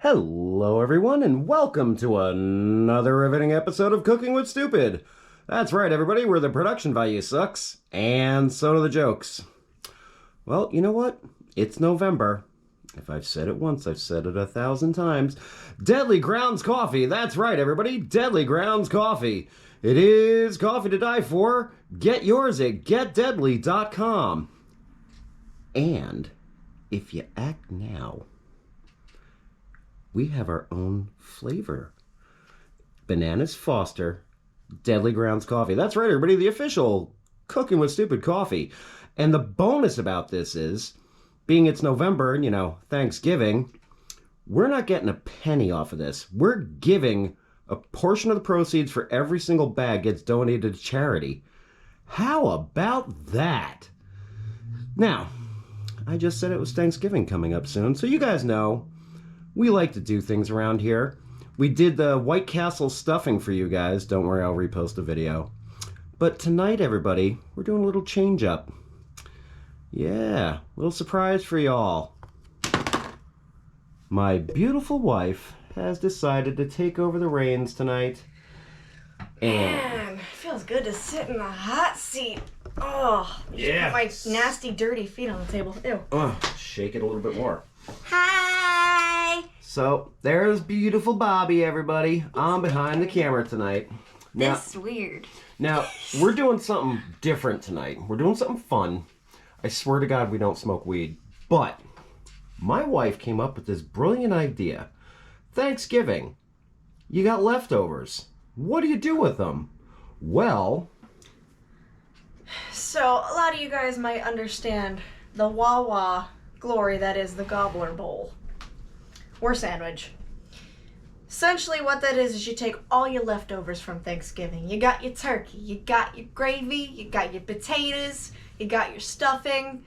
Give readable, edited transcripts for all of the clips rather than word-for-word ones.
Hello everyone and welcome to another riveting episode of Cooking with Stupid. That's right everybody, where the production value sucks, and so do the jokes. Well, you know what? It's November. If I've said it once, I've said it 1,000 times. Deadly Grounds Coffee, that's right everybody, Deadly Grounds Coffee. It is coffee to die for. Get yours at getdeadly.com. And if you act now, we have our own flavor. Bananas Foster, Deadly Grounds Coffee. That's right, everybody, the official Cooking with Stupid coffee. And the bonus about this is, being it's November and, Thanksgiving, we're not getting a penny off of this. We're giving a portion of the proceeds for every single bag gets donated to charity. How about that? Now, I just said it was Thanksgiving coming up soon, so you guys know we like to do things around here. We did the White Castle stuffing for you guys. Don't worry, I'll repost the video. But tonight, everybody, we're doing a little change up. Yeah, little surprise for y'all. My beautiful wife has decided to take over the reins tonight. And man, it feels good to sit in the hot seat. Oh, yeah. Put my nasty, dirty feet on the table. Ew. Shake it a little bit more. Hi. So, there's beautiful Bobby, everybody. I'm behind the camera tonight. Now, This is weird. Now, we're doing something different tonight. We're doing something fun. I swear to God we don't smoke weed. But my wife came up with this brilliant idea. Thanksgiving. You got leftovers. What do you do with them? Well, So, a lot of you guys might understand the Wawa glory that is the Gobbler Roll. Or sandwich. Essentially what that is you take all your leftovers from Thanksgiving. You got your turkey, you got your gravy, you got your potatoes, you got your stuffing,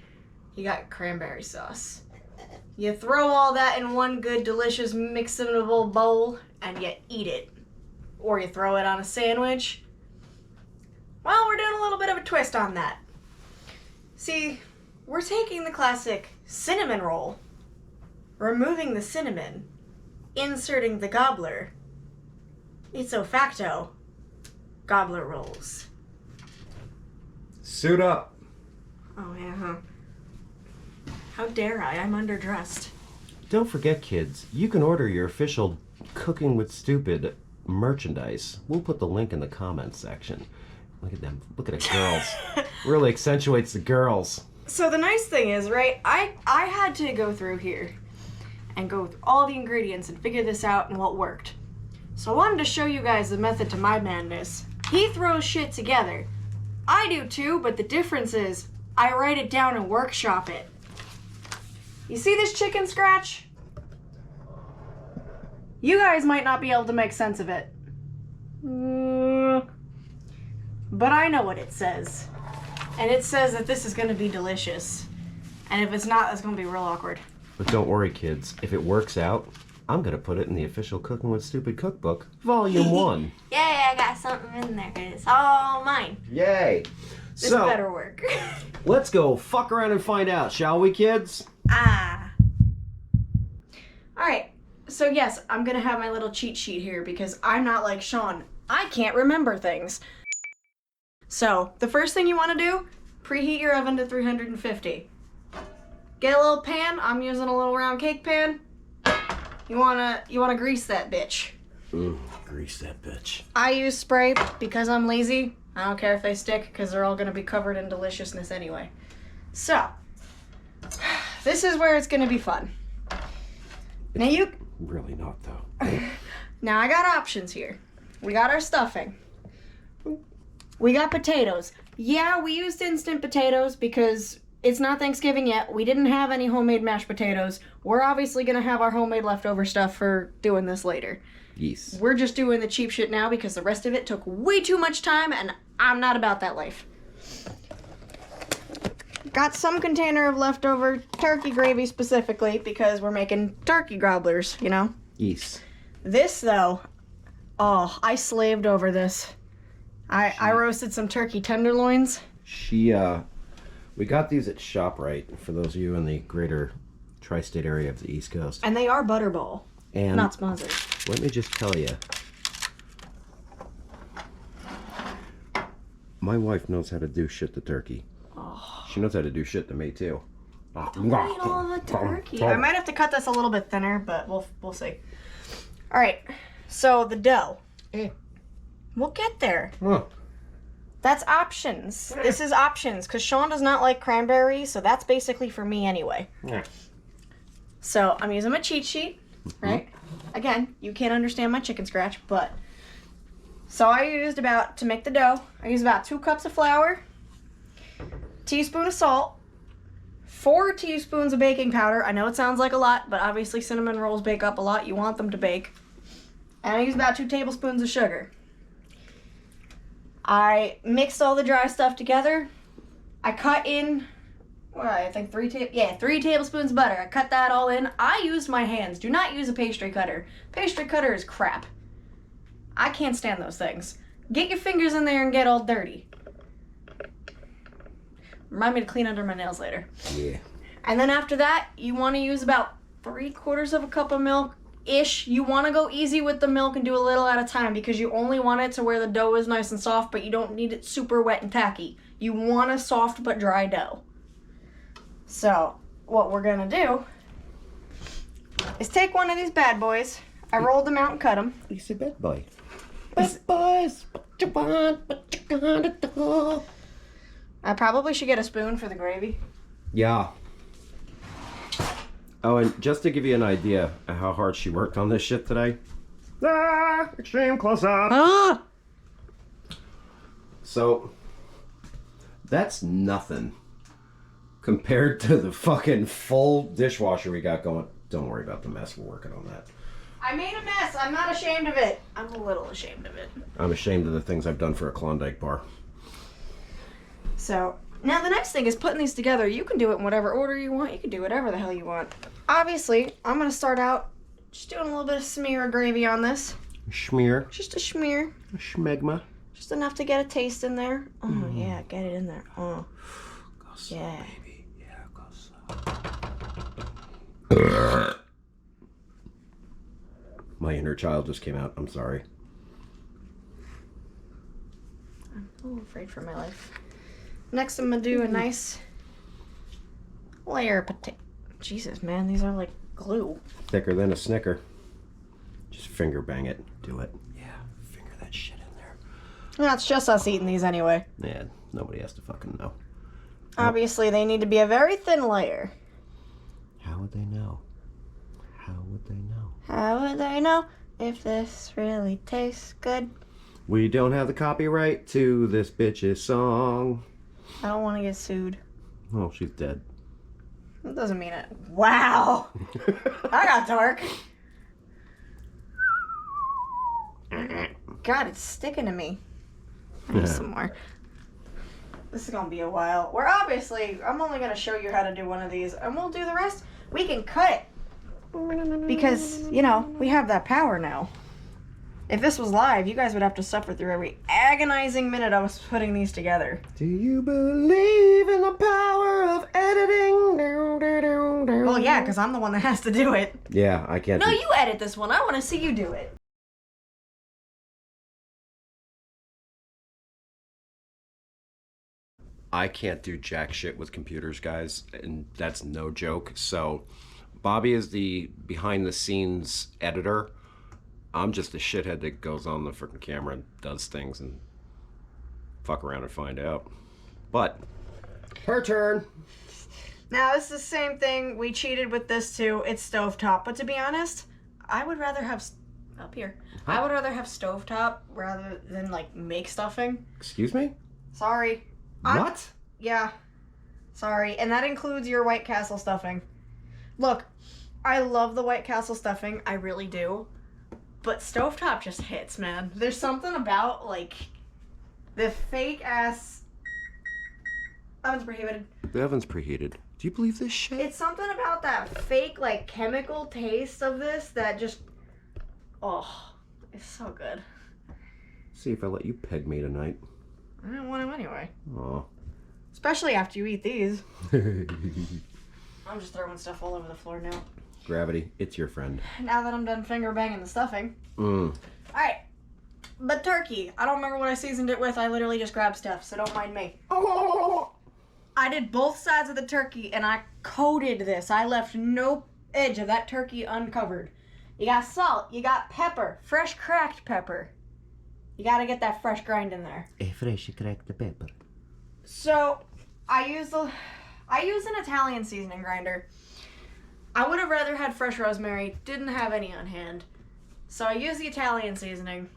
you got your cranberry sauce. You throw all that in one good, delicious, mixable bowl, and you eat it. Or you throw it on a sandwich. Well, we're doing a little bit of a twist on that. See, we're taking the classic cinnamon roll, removing the cinnamon, inserting the gobbler. Ipso facto, Gobbler Rolls. suit up. Oh, yeah, huh? How dare I? I'm underdressed. Don't forget, kids, you can order your official Cooking with Stupid merchandise. We'll put the link in the comments section. Look at them. Look at the girls. Really accentuates the girls. So the nice thing is, right, I had to go through here and go through all the ingredients and figure this out and what worked. So I wanted to show you guys the method to my madness. He throws shit together. I do too, but the difference is I write it down and workshop it. You see this chicken scratch? You guys might not be able to make sense of it. But I know what it says. And it says that this is going to be delicious. And if it's not, that's going to be real awkward. But don't worry, kids. If it works out, I'm going to put it in the official Cooking with Stupid cookbook, Volume 1. Yay, I got something in there, because it's all mine. Yay! This So, better work. let's go fuck around and find out, shall we, kids? Alright, so yes, I'm going to have my little cheat sheet here, because I'm not like Sean. I can't remember things. So, the first thing you want to do, preheat your oven to 350. Get a little pan. I'm using a little round cake pan. You wanna grease that bitch. Grease that bitch. I use spray because I'm lazy. I don't care if they stick because they're all gonna be covered in deliciousness anyway. So, this is where it's gonna be fun. Now you... Really not, though. Now I got options here. We got our stuffing. We got potatoes. Yeah, we used instant potatoes because it's not Thanksgiving yet. We didn't have any homemade mashed potatoes. We're obviously going to have our homemade leftover stuff for doing this later. Yes. We're just doing the cheap shit now because the rest of it took way too much time and I'm not about that life. Got some container of leftover turkey gravy specifically because we're making turkey gobblers, Yes. This, though, oh, I slaved over this. I roasted some turkey tenderloins. We got these at ShopRite, for those of you in the greater tri-state area of the East Coast. And they are butterball. And not sponsored. let me just tell you, my wife knows how to do shit to turkey. Oh. She knows how to do shit to me too. Don't eat all the turkey. I might have to cut this a little bit thinner, but we'll see. All right, so the dough. We'll get there. Huh. That's options. This is options because Sean does not like cranberries, so that's basically for me anyway. Yeah. So I'm using my cheat sheet, right? Again, you can't understand my chicken scratch, but so I used to make the dough, I used about 2 cups of flour, teaspoon of salt, 4 teaspoons of baking powder. I know it sounds like a lot, but obviously cinnamon rolls bake up a lot. You want them to bake. And I used about 2 tablespoons of sugar. I mixed all the dry stuff together. I cut in, I think 3 tablespoons of butter. I cut that all in. I used my hands. Do not use a pastry cutter. Pastry cutter is crap. I can't stand those things. Get your fingers in there and get all dirty. Remind me to clean under my nails later. Yeah. And then after that, you want to use about 3/4 of a cup of milk-ish. You want to go easy with the milk and do a little at a time because you only want it to where the dough is nice and soft, but you don't need it super wet and tacky. You want a soft but dry dough. So, what we're going to do is take one of these bad boys. I rolled them out and cut them. You say bad boy. Bad boys, what you want, what you gonna do? I probably should get a spoon for the gravy. Yeah. Oh, and just to give you an idea of how hard she worked on this shit today. Extreme close up. Ah! So, that's nothing compared to the fucking full dishwasher we got going. Don't worry about the mess. We're working on that. I made a mess. I'm not ashamed of it. I'm a little ashamed of it. I'm ashamed of the things I've done for a Klondike bar. So, now the next thing is putting these together. You can do it in whatever order you want. You can do whatever the hell you want. Obviously, I'm going to start out just doing a little bit of smear of gravy on this. Schmear. Just a smear. A schmegma. Just enough to get a taste in there. Oh, yeah, get it in there. Oh, Go slow, yeah. baby. Yeah, go slow. My inner child just came out. I'm sorry. I'm a little afraid for my life. Next, I'm going to do a nice layer of potato. Jesus, man, these are like glue. Thicker than a Snicker. Just finger bang it. Do it. Yeah, finger that shit in there. No, it's just us eating these anyway. Yeah, nobody has to fucking know. Obviously, they need to be a very thin layer. How would they know? How would they know? How would they know if this really tastes good? We don't have the copyright to this bitch's song. I don't want to get sued. Oh, she's dead. That doesn't mean it. Wow! I got dark. God, it's sticking to me. I need some more. This is gonna be a while. I'm only gonna show you how to do one of these, and we'll do the rest. We can cut it. Because, we have that power now. If this was live, you guys would have to suffer through every agonizing minute of us putting these together. Do you believe in the power of editing? Well, yeah, because I'm the one that has to do it. Yeah, I can't. No, you edit this one. I want to see you do it. I can't do jack shit with computers, guys, and that's no joke. So, Bobby is the behind-the-scenes editor. I'm just the shithead that goes on the freaking camera and does things and fuck around and find out. But, her turn. Now, this is the same thing. We cheated with this, too. It's stovetop. But to be honest, I would rather have... Up here. I would rather have stovetop rather than, make stuffing. Excuse me? Sorry. What? Yeah. Sorry. And that includes your White Castle stuffing. Look, I love the White Castle stuffing. I really do. But stovetop just hits, man. There's something about, the fake-ass... Oven's prohibited. The oven's preheated. Do you believe this shit? It's something about that fake, chemical taste of this that just... Oh, it's so good. See if I let you peg me tonight. I don't want to anyway. Aw. Especially after you eat these. I'm just throwing stuff all over the floor now. Gravity, it's your friend. Now that I'm done finger banging the stuffing. Mm. Alright. But turkey, I don't remember what I seasoned it with. I literally just grabbed stuff, so don't mind me. I did both sides of the turkey, and I coated this. I left no edge of that turkey uncovered. You got salt, you got pepper, fresh cracked pepper. You gotta get that fresh grind in there. A fresh cracked pepper. So, I use an Italian seasoning grinder. I would have rather had fresh rosemary, didn't have any on hand. So I used the Italian seasoning,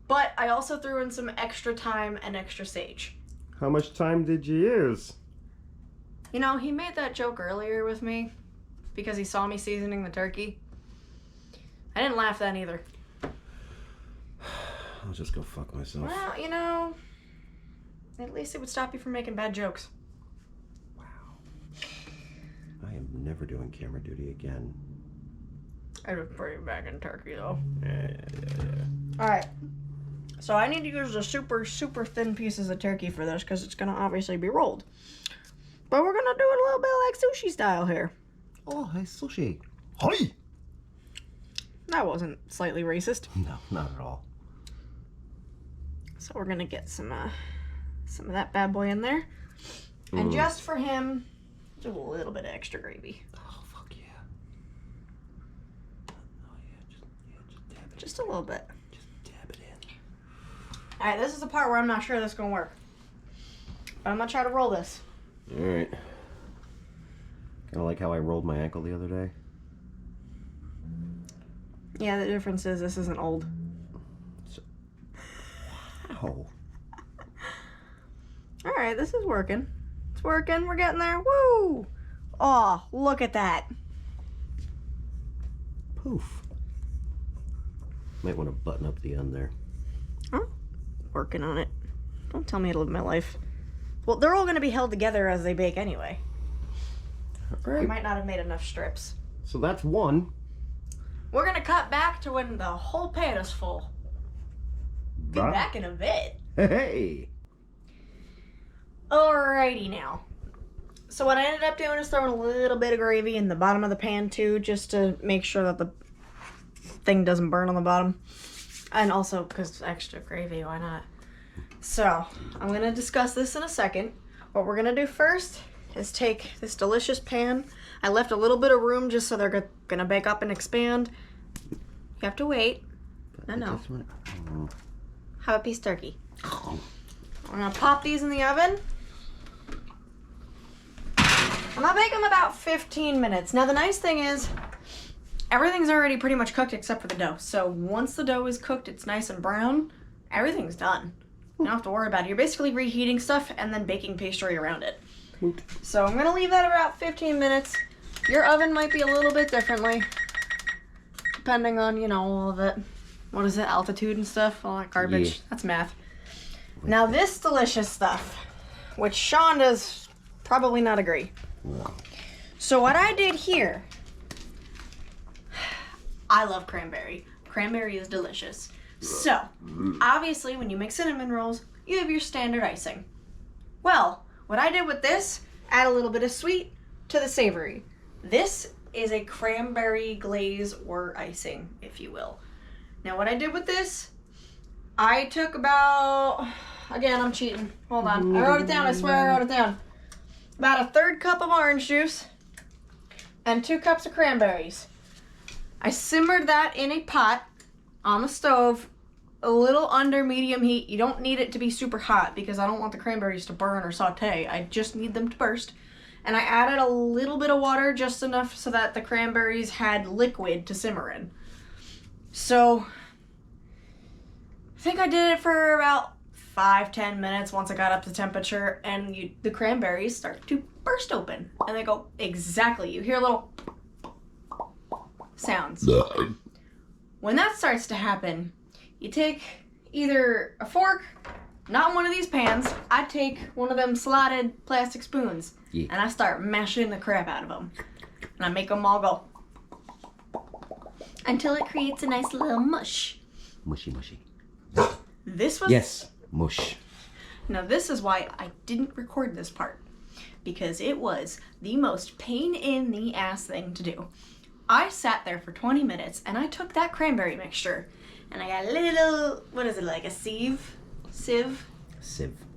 but I also threw in some extra thyme and extra sage. How much time did you use? You know, he made that joke earlier with me because he saw me seasoning the turkey. I didn't laugh then either. I'll just go fuck myself. Well, you know, at least it would stop you from making bad jokes. Wow. I am never doing camera duty again. I was pretty back in turkey though. Yeah. Alright. So I need to use the super, super thin pieces of turkey for this because it's going to obviously be rolled. But we're going to do it a little bit like sushi style here. Oh, hey, sushi. Hi! That wasn't slightly racist. No, not at all. So we're going to get some of that bad boy in there. And just for him, do a little bit of extra gravy. Oh, fuck yeah. Oh, yeah, just dab it. Just a little bit. Just dab it in. Alright, this is the part where I'm not sure this is going to work. But I'm going to try to roll this. Alright. Kind of like how I rolled my ankle the other day. Yeah, the difference is this isn't old. Wow. Alright, this is working. It's working. We're getting there. Woo! Oh, look at that. Poof. Might want to button up the end there. Oh, working on it. Don't tell me how to live my life. Well, they're all going to be held together as they bake anyway. I Alright. might not have made enough strips. So that's one. We're going to cut back to when the whole pan is full. Be back in a bit. Hey! Alrighty now. So what I ended up doing is throwing a little bit of gravy in the bottom of the pan too, just to make sure that the thing doesn't burn on the bottom. And also because extra gravy, why not? So I'm going to discuss this in a second. What we're going to do first is take this delicious pan. I left a little bit of room just so they're going to bake up and expand. You have to wait. No. Have a piece of turkey. I'm going to pop these in the oven. I'm going to bake them about 15 minutes. Now the nice thing is, everything's already pretty much cooked except for the dough. So once the dough is cooked, it's nice and brown, everything's done. You don't have to worry about it. You're basically reheating stuff and then baking pastry around it. So I'm going to leave that about 15 minutes. Your oven might be a little bit differently, depending on, you know, all of it. What is it, altitude and stuff? All that garbage. Yeah. That's math. Now this delicious stuff, which Sean does probably not agree. So what I did here, I love cranberry. Cranberry is delicious. So, obviously when you make cinnamon rolls, you have your standard icing. Well, what I did with this, add a little bit of sweet to the savory. This is a cranberry glaze or icing, if you will. Now what I did with this, I took about, again, I'm cheating. Hold on. I wrote it down. I swear I wrote it down. About a 1/3 cup of orange juice and 2 cups of cranberries. I simmered that in a pot on the stove, a little under medium heat. You don't need it to be super hot because I don't want the cranberries to burn or saute. I just need them to burst. And I added a little bit of water, just enough so that the cranberries had liquid to simmer in. So, I think I did it for about 5-10 minutes once I got up to temperature, and the cranberries start to burst open. And they go, exactly, you hear little sounds. When that starts to happen, you take either a fork, not one of these pans, I take one of them slotted plastic spoons, and I start mashing the crap out of them. And I make them all go until it creates a nice little mush. Mushy, mushy. This was... Yes, mush. Now this is why I didn't record this part, because it was the most pain in the ass thing to do. I sat there for 20 minutes and I took that cranberry mixture and I got a little, what is it, like a sieve? Sieve?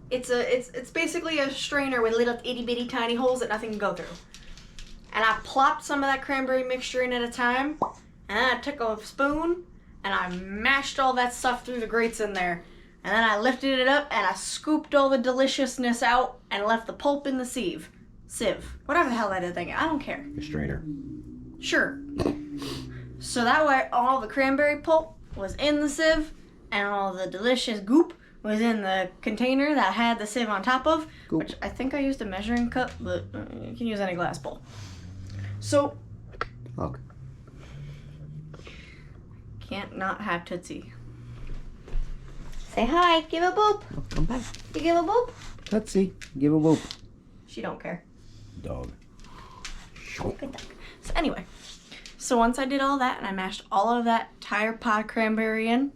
It's basically a strainer with little itty bitty tiny holes that nothing can go through. And I plopped some of that cranberry mixture in at a time, and then I took a spoon and I mashed all that stuff through the grates in there. And then I lifted it up and I scooped all the deliciousness out and left the pulp in the sieve. Whatever the hell that is thing. I don't care. A strainer. Sure. So that way all the cranberry pulp was in the sieve and all the delicious goop was in the container that had the sieve on top of, Goop. which I think I used a measuring cup, but you can use any glass bowl. So, Look. can't not have Tootsie. Say hi, give a boop. Oh, come back. You give a boop? Tootsie, give a whoop. She don't care. Dog. Good duck. So anyway, so once I did all that and I mashed all of that Tire Pod cranberry in,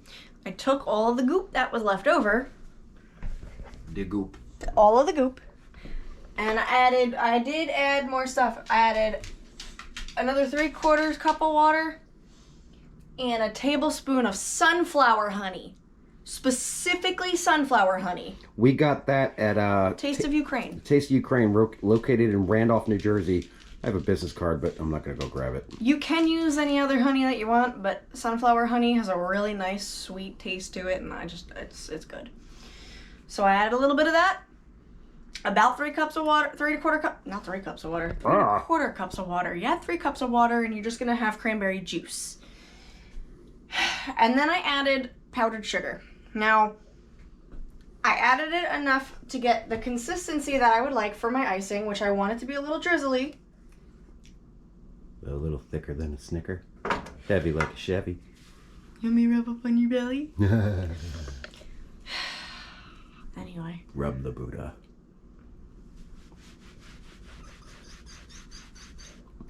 I took all of the goop that was left over, The goop. all of the goop, and I did add more stuff. I added another 3/4 cup of water and a tablespoon of sunflower honey. Specifically sunflower honey. We got that at Taste of Ukraine. Taste of Ukraine, located in Randolph, New Jersey. I have a business card, but I'm not going to go grab it. You can use any other honey that you want, but sunflower honey has a really nice sweet taste to it, and it's good. So I added a little bit of that. About 3 cups of water, 3/4 cup, not 3 cups of water, 3/4 cups of water. You add 3 cups of water, and you're just gonna have cranberry juice. And then I added powdered sugar. Now, I added it enough to get the consistency that I would like for my icing, which I want it to be a little drizzly. A little thicker than a Snicker. Heavy like a Chevy. You want me to rub up on your belly? Anyway. Rub the Buddha.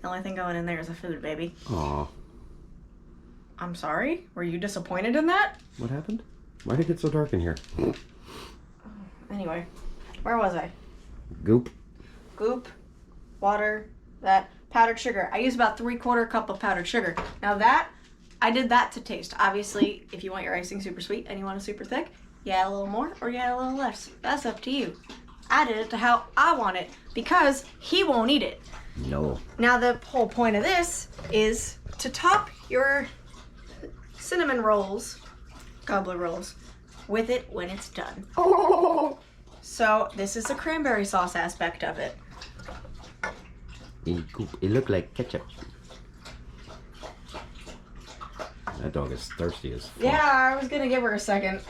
The only thing going in there is the food, baby. Aw. I'm sorry? Were you disappointed in that? What happened? Why did it get so dark in here? Anyway, where was I? Goop. Goop, water, that, powdered sugar. I used about 3/4 cup of powdered sugar. Now that, I did that to taste. Obviously, if you want your icing super sweet and you want it super thick, you add a little more or you add a little less. That's up to you. I did it to how I want it because he won't eat it. No. Now the whole point of this is to top your cinnamon rolls, Gobbler Rolls, with it when it's done. So this is the cranberry sauce aspect of it. It looked like ketchup. That dog is thirsty as fuck. Yeah, I was gonna give her a second.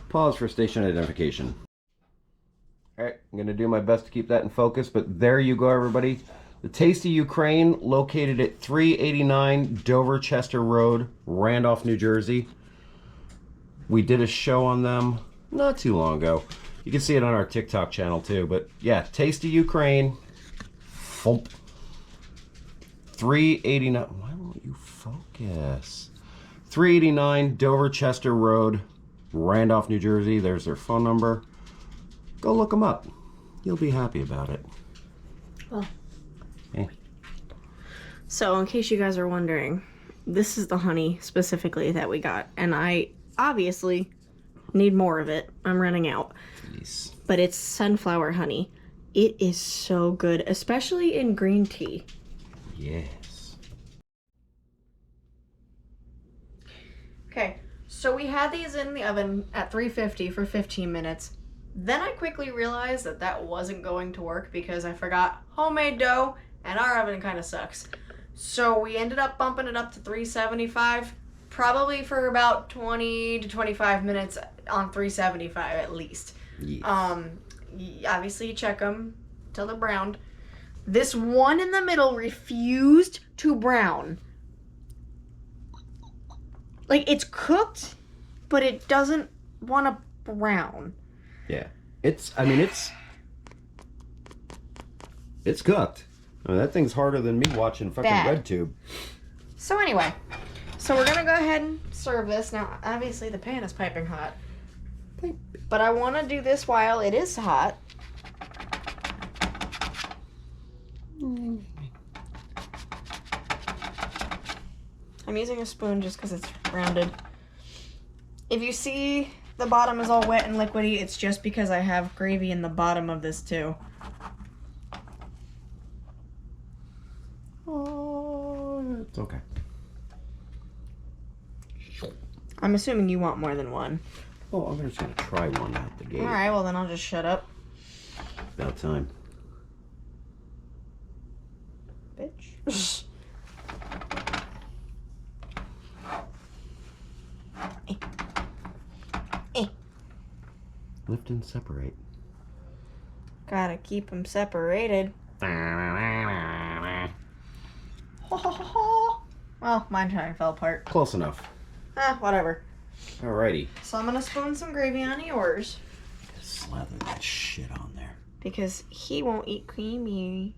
Pause for station identification. Alright, I'm going to do my best to keep that in focus, but there you go, everybody. The Taste of Ukraine, located at 389 Dover Chester Road, Randolph, New Jersey. We did a show on them not too long ago. You can see it on our TikTok channel too, but yeah, Taste of Ukraine. Thump. 389. Why won't you focus? 389 Dover Chester Road, Randolph, New Jersey. There's their phone number. Go look them up. You'll be happy about it. Well, Hey. so in case you guys are wondering, this is the honey specifically that we got, and I obviously need more of it. I'm running out. Please. But it's sunflower honey. It is so good, especially in green tea. Yes. Okay, so we had these in the oven at 350 for 15 minutes. Then I quickly realized that that wasn't going to work because I forgot homemade dough and our oven kind of sucks. So we ended up bumping it up to 375, probably for about 20 to 25 minutes on 375 at least. Yes. Obviously you check them till they're browned. This one in the middle refused to brown. Like, it's cooked, but it doesn't want to brown. Yeah. It's cooked. I mean, that thing's harder than me watching fucking Bad. RedTube. So anyway, so we're gonna go ahead and serve this. Now, obviously the pan is piping hot, but I want to do this while it is hot. I'm using a spoon just because it's rounded. If you see the bottom is all wet and liquidy, it's just because I have gravy in the bottom of this too. Oh, it's okay. I'm assuming you want more than one. Oh, I'm just gonna try one out the gate. Alright, well then I'll just shut up. About time. Bitch. Lift and separate. Gotta keep them separated. Well, mine kind of fell apart. Close enough. Whatever. Alrighty. So I'm gonna spoon some gravy on yours. Slather that shit on there. Because he won't eat creamy.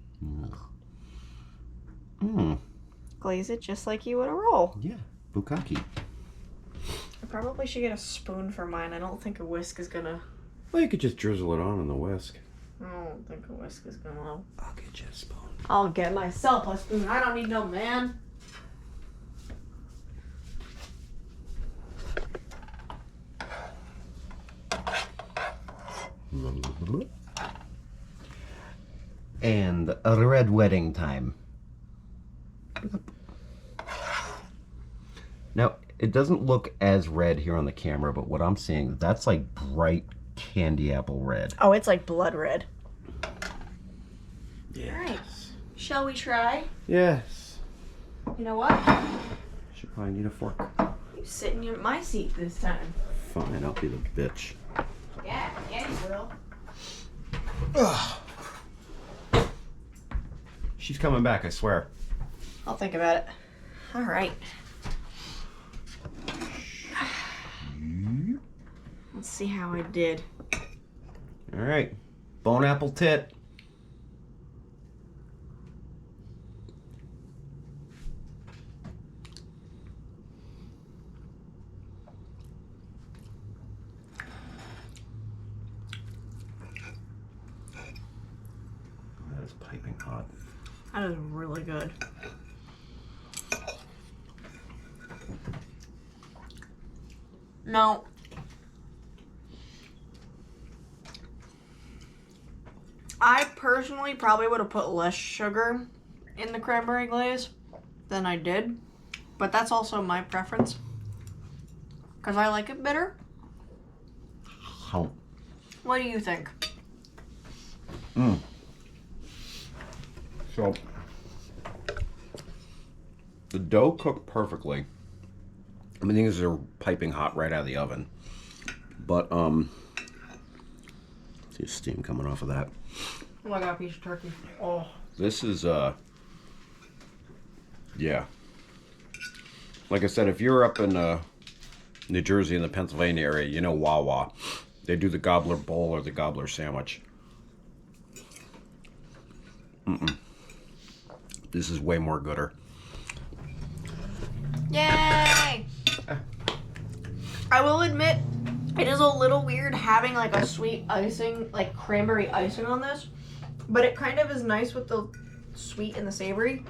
Mmm. Glaze it just like you would a roll. Yeah. Bukkake. I probably should get a spoon for mine. I don't think a whisk is gonna... Well, you could just drizzle it on in the whisk. I don't think a whisk is gonna... I'll get you a spoon. I'll get myself a spoon. I don't need no man. And a red wedding time. Now, it doesn't look as red here on the camera, but what I'm seeing, that's like bright candy apple red. Oh, it's like blood red. Yes. Alright. Shall we try? Yes. You know what? Should probably need a fork. You sit in my seat this time. Fine, I'll be the bitch. Yeah, you will. Ugh. She's coming back, I swear. I'll think about it. Alright. Let's see how I did. Alright. Bone apple tit. That is piping hot. That is really good. No. I personally probably would have put less sugar in the cranberry glaze than I did, but that's also my preference because I like it bitter. How? What do you think? So, the dough cooked perfectly. I mean, things are piping hot right out of the oven. But, see steam coming off of that. Oh, I got a piece of turkey. Oh. This is, yeah. Like I said, if you're up in, New Jersey and the Pennsylvania area, you know Wawa. They do the Gobbler Bowl or the Gobbler Sandwich. This is way more gooder. Yay! I will admit, it is a little weird having like a sweet icing, like cranberry icing on this, but it kind of is nice with the sweet and the savory.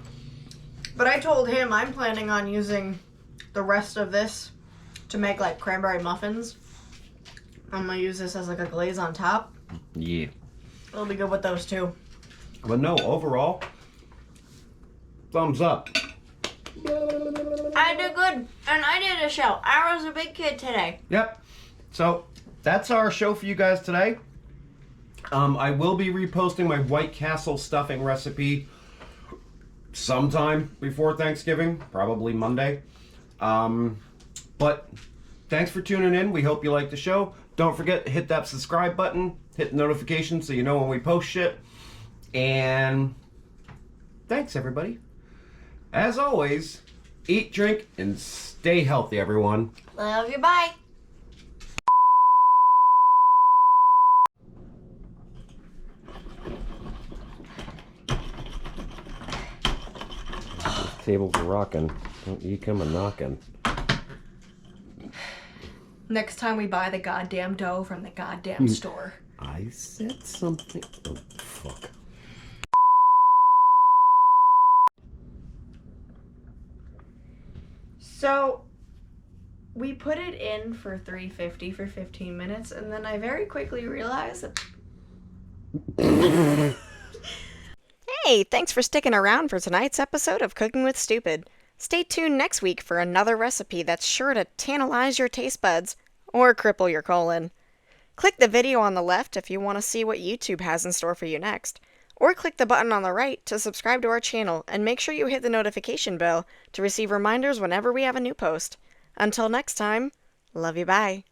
But I told him I'm planning on using the rest of this to make like cranberry muffins. I'm gonna use this as like a glaze on top. Yeah. It'll be good with those too. But no, overall, thumbs up. I did good, and I did a show. I was a big kid today. Yep. So that's our show for you guys today. I will be reposting my White Castle stuffing recipe sometime before Thanksgiving, probably Monday. But thanks for tuning in. We hope you like the show. Don't forget to hit that subscribe button, hit the notification so you know when we post shit. And thanks, everybody. As always, eat, drink, and stay healthy, everyone. Love you, bye. Tables are rocking. Don't you come a knocking. Next time we buy the goddamn dough from the goddamn store. I said something. Oh, fuck. So we put it in for 350 for 15 minutes, and then I very quickly realized that... Hey, thanks for sticking around for tonight's episode of Cooking with Stupid. Stay tuned next week for another recipe that's sure to tantalize your taste buds or cripple your colon. Click the video on the left if you want to see what YouTube has in store for you next, or click the button on the right to subscribe to our channel and make sure you hit the notification bell to receive reminders whenever we have a new post. Until next time, love you, bye.